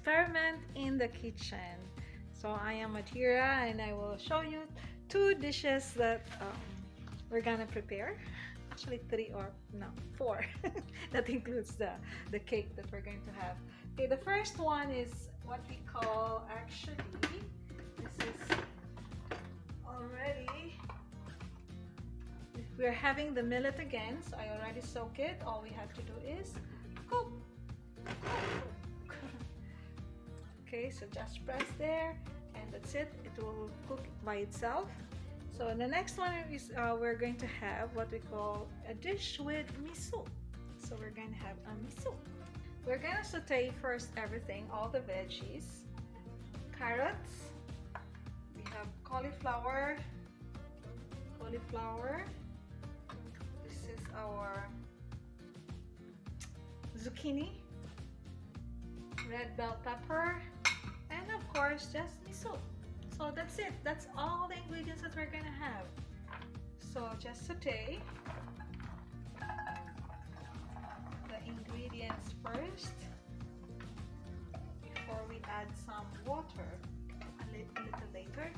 experiment in the kitchen. So I am Atira and I will show you two dishes that we're gonna prepare. Actually three or no, four. That includes the cake that we're going to have. Okay, the first one is what we call, actually, this is already, we're having the millet again, so I already soak it. All we have to do is cook. Okay, so just press there and that's it. It will cook by itself. So the next one is we're going to have what we call a dish with miso. So we're going to have a miso. We're going to saute first everything, all the veggies, carrots, we have cauliflower, this is our zucchini, red bell pepper, and of course just miso. So that's it. That's all the ingredients that we're gonna have. So just saute the ingredients first before we add some water a little later.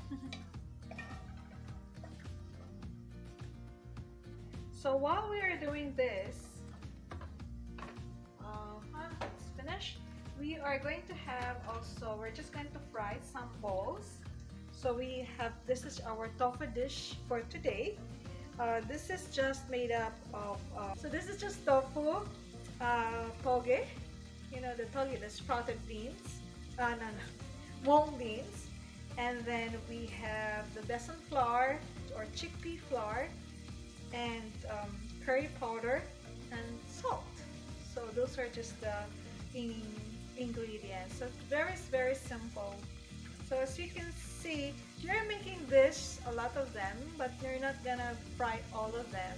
So while we are doing this, let's finish. We are going to have also, we're just going to fry some balls. So we have, this is our tofu dish for today. This is just made up of, so this is just tofu, toge, you know, the toge, the sprouted beans, mung beans. And then we have the besan flour or chickpea flour and curry powder and salt. So those are just the ingredients. So very simple. So as you can see, you're making this, a lot of them, but you're not gonna fry all of them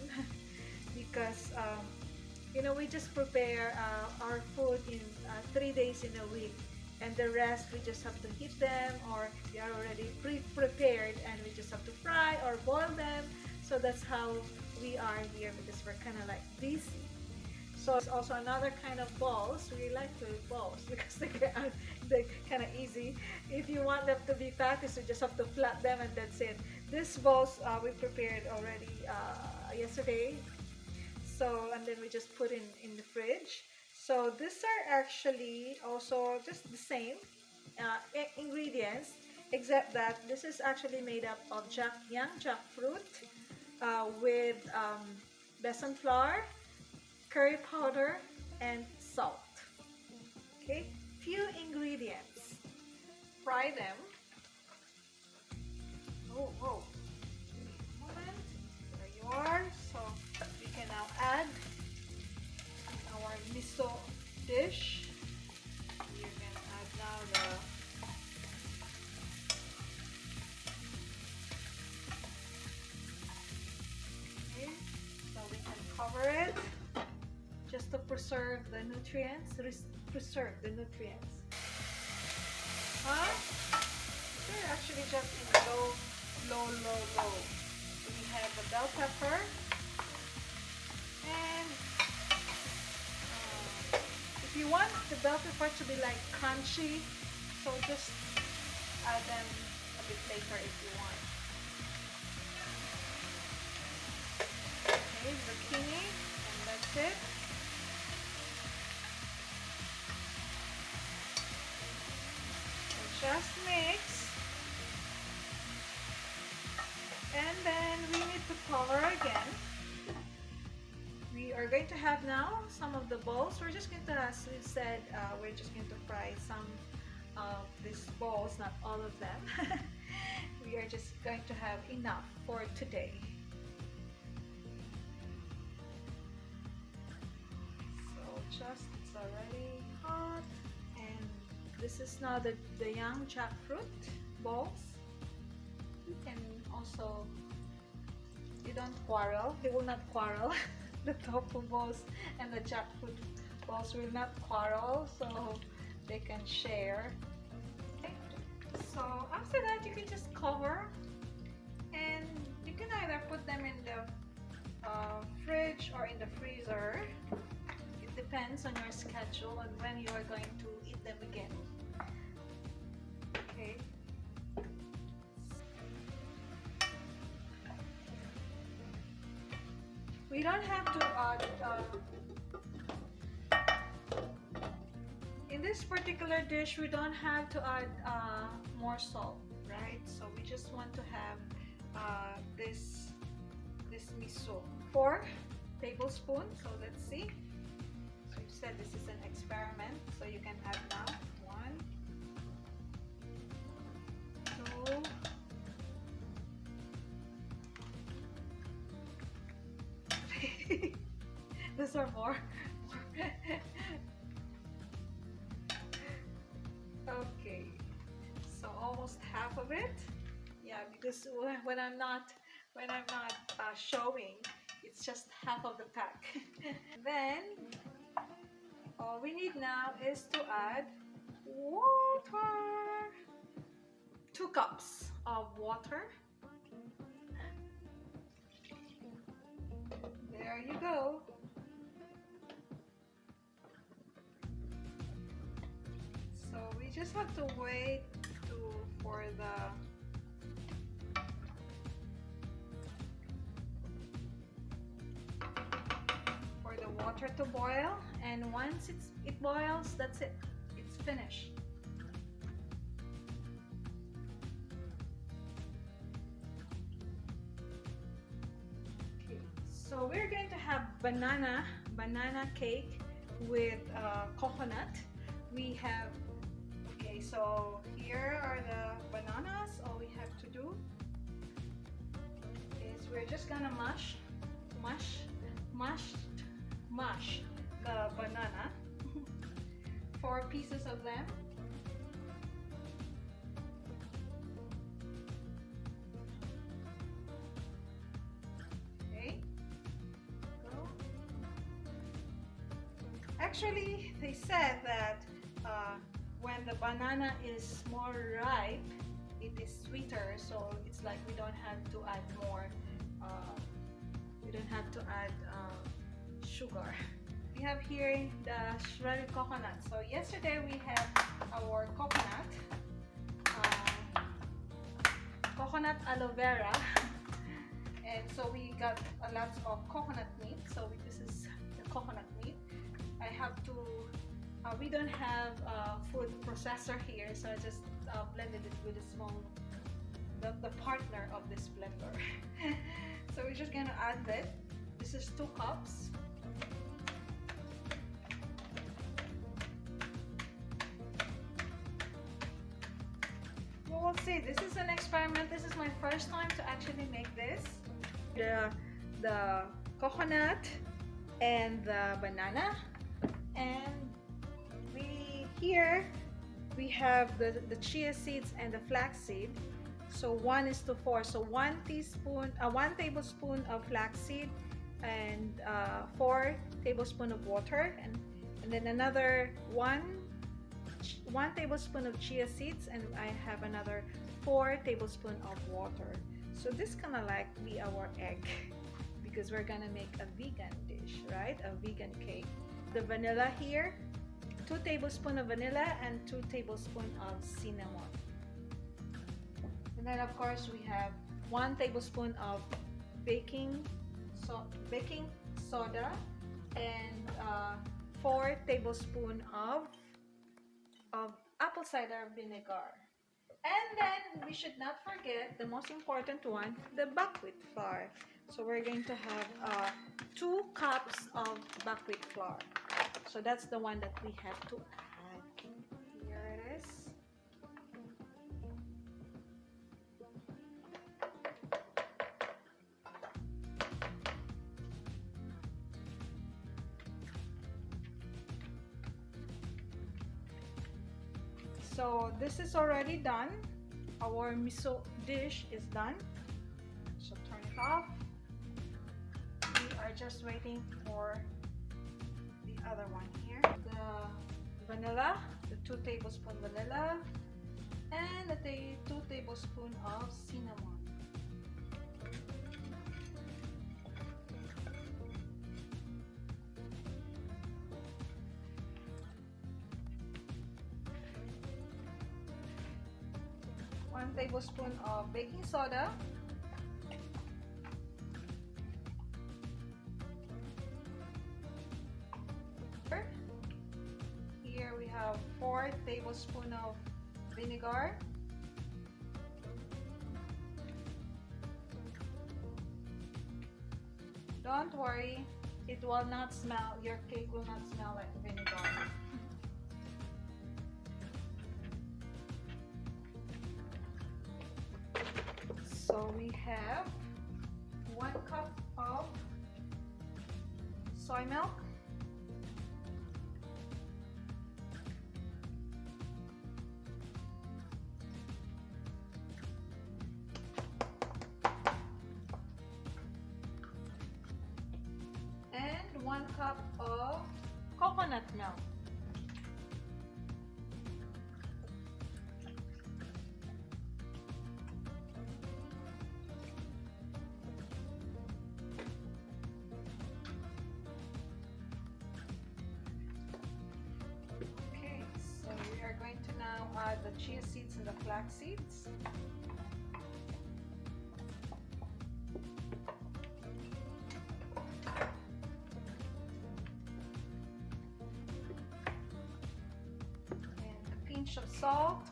because you know, we just prepare our food in 3 days in a week, and the rest we just have to heat them, or they are already pre-prepared and we just have to fry or boil them. So that's how we are here because we're kind of like busy. So it's also another kind of balls. We like to balls because they're kind of easy. If you want them to be patties, you just have to flat them and that's it. These balls we prepared already yesterday. So, and then we just put in the fridge. So these are actually also just the same ingredients, except that this is actually made up of young jackfruit with besan flour, curry powder, and salt. Okay, few ingredients. Fry them. Oh, moment. There you are. So we can now add our miso dish. You can add now the so we can cover it just to preserve the nutrients. Preserve the nutrients. They're actually just in low. We have the bell pepper and if you want the bell pepper to be like crunchy, so just add them a bit later if you want. Okay, zucchini, and that's it. So just mix. And then we need to cover again. We are going to have now some of the balls. We're just going to, as we said, we're just going to fry some of these balls, not all of them. We are just going to have enough for today. So just, it's already hot. And this is now the young jackfruit balls. You can also, you don't quarrel, you will not quarrel. The tofu balls and the jackfruit balls will not quarrel, so they can share. Okay. So after that, you can just cover, and you can either put them in the fridge or in the freezer. It depends on your schedule and when you are going to eat them again. We don't have to add, in this particular dish, we don't have to add more salt, right? So we just want to have this miso. 4 tablespoons, so let's see. So you said this is an experiment, so you can add now. 1, 2. Those are more. Okay, so almost half of it. Yeah, because when I'm not showing, it's just half of the pack. Then all we need now is to add water. 2 cups of water. There you go. So we just have to wait for the water to boil, and once it boils, that's it. It's finished. Okay, so we're going to have banana cake with coconut. We have, okay, so here are the bananas. All we have to do is we're just gonna mash the banana. 4 pieces of them. Okay. Go. Actually, they said that when the banana is more ripe, it is sweeter, so it's like we don't have to add more. We don't have to add sugar. We have here the shredded coconut. So yesterday we had our coconut aloe vera, and so we got a lot of coconut meat. So this is the coconut meat. I have to. We don't have a food processor here, so I just blended it with a small, the partner of this blender. So we're just gonna add that. This is 2 cups. We'll see. This is an experiment. This is my first time to actually make this. The coconut and the banana, and we have the chia seeds and the flaxseed. So 1:4. So 1 tablespoon of flaxseed and 4 tablespoons of water, and then another 1 tablespoon of chia seeds, and I have another 4 tablespoons of water. So this kind of like be our egg, because we're gonna make a vegan dish, right? A vegan cake. The vanilla here, 2 tablespoons of vanilla and 2 tablespoons of cinnamon. And then of course we have 1 tablespoon of baking soda and 4 tablespoons of apple cider vinegar. And then we should not forget the most important one, the buckwheat flour. So we're going to have 2 cups of buckwheat flour. So that's the one that we have to add. Here it is. So this is already done. Our miso dish is done. So turn it off. We are just waiting for the other one here. The vanilla, the 2 tablespoons vanilla, and the 2 tablespoons of cinnamon. One tablespoon of baking soda, 1/4 tablespoon of vinegar. Don't worry, it will not smell, your cake will not smell like vinegar. So we have 1 cup of soy milk, and 1 cup of coconut milk. Okay, so we are going to now add the chia seeds and the flax seeds. Of salt,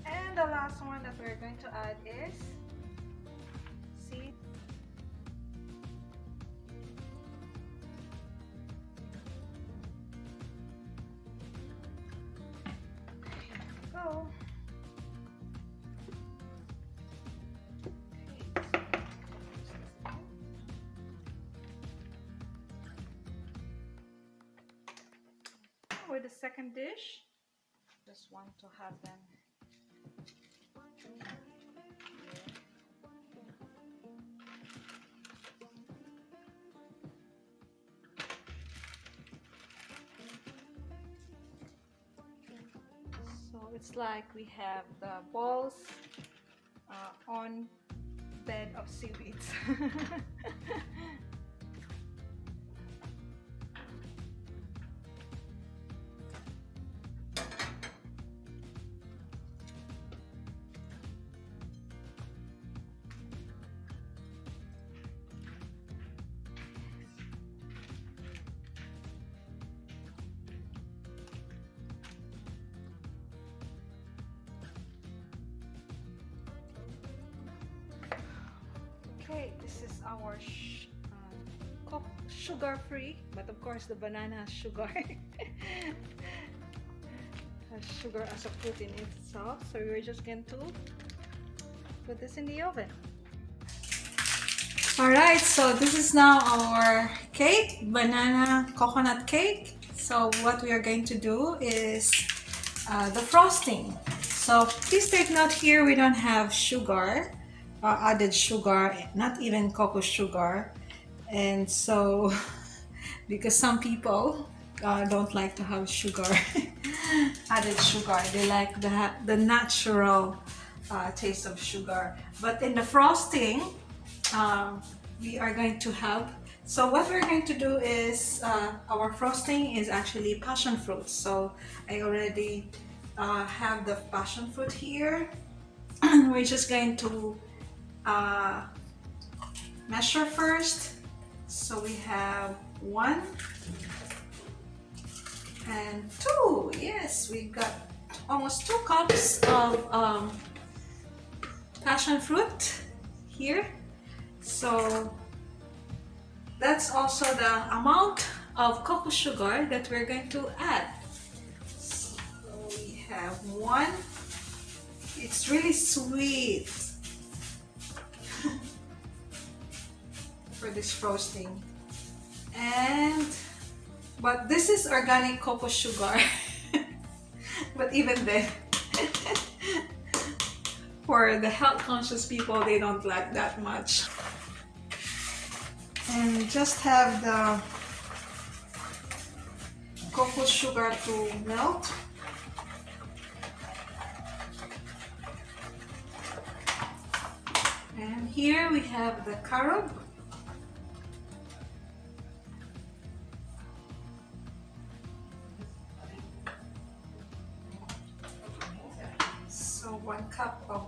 and the last one that we're going to add is seed. Go. With the second dish, just want to have them so it's like we have the balls on bed of seaweeds. Okay, this is our sugar-free, but of course the banana has sugar. Has sugar as a fruit in itself, so we're just going to put this in the oven. Alright, so this is now our cake, banana coconut cake. So what we are going to do is the frosting. So please take note here, we don't have sugar, added sugar, not even cocoa sugar. And so, because some people don't like to have sugar, added sugar, they like the natural taste of sugar. But in the frosting, we are going to have, so what we're going to do is, our frosting is actually passion fruit. So I already have the passion fruit here. We're just going to measure first. So we have 1 and 2. Yes, we got almost 2 cups of passion fruit here. So that's also the amount of cocoa sugar that we're going to add. So we have 1. It's really sweet for this frosting. But this is organic cocoa sugar. But even then, for the health conscious people, they don't like that much. And just have the cocoa sugar to melt. And here we have the carob. So 1 cup of